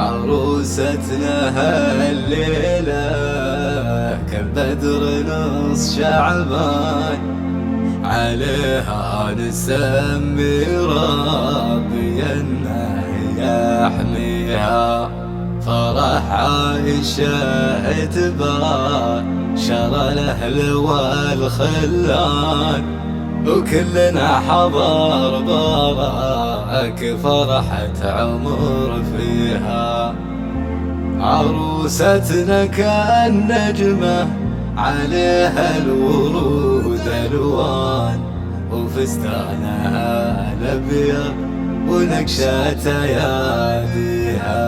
عروستنا هالليلة كالبدر نص شعبان، عليها نسمي ربي انه يحميها. فرح عايشة اتباشر الاهل والخلان، وكلنا حضر براك فرحة عمر فيها. عروستنا كالنجمة عليها الورود الوان، وفستانها الابيض ونقشة اياديها.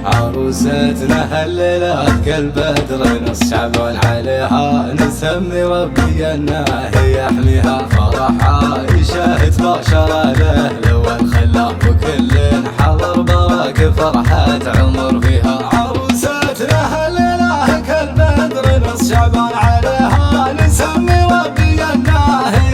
عروستنا هالليلة كالبدر نص شعبان، عليها نسمي ربي انه يحميها. فرح عايشة تباشر الاهل والخلان، وكل حضر براك فرحة عمر فيها. عروستنا هالليلة كالبدر نص شعبان، عليها نسمي ربي انه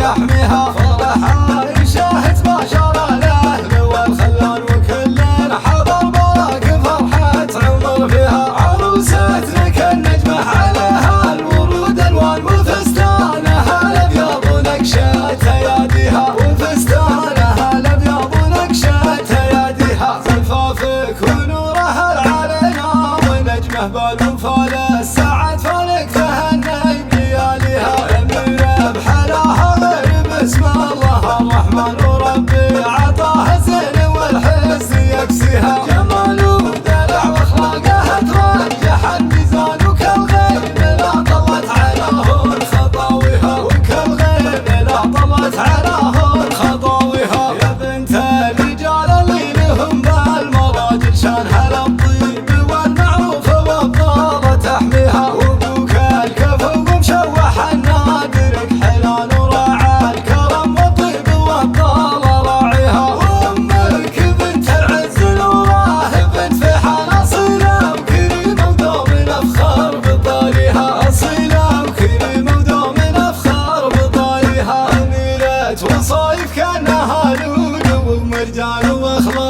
يحميها. فرح عايشة تباشر الاهل والخلان، وكل حضر براك فرحة عمر فيها. عروستنا كالنجمة عليها الورود الوان، وفستانها الابيض ونقشة اياديها. وفستانها الابيض ونقشة اياديها. زلفافك ونورها علينا، ونجمه بالانفال السعد فلك تهني بلياليها. اميره بحلاها غير بسم الله الرحمن، وربي عطاها الزين والحسن يكسيها. جمال ودلع واخلاقها ترجح الميزان، وكالغيب لا طلت علىهن خطاويها. وكالغيب لا طلت علىهن خطاويها. يا بنت الرجال اللي لهم بالمراجل شانها للطيب والمعروف والضالة تحميها. وابوك الكفو ومشوح النادرك حنان، وراعى الكرم والطيب والضالة راعيها. وامك بنت العز نوراه بنت فحان، اصيلة وكريمة ودوم الافخار بطاليها. اصيلة وكريمة ودوم الافخار بطاليها. اميرة وصايف كانها لولو ومرجان واخلاق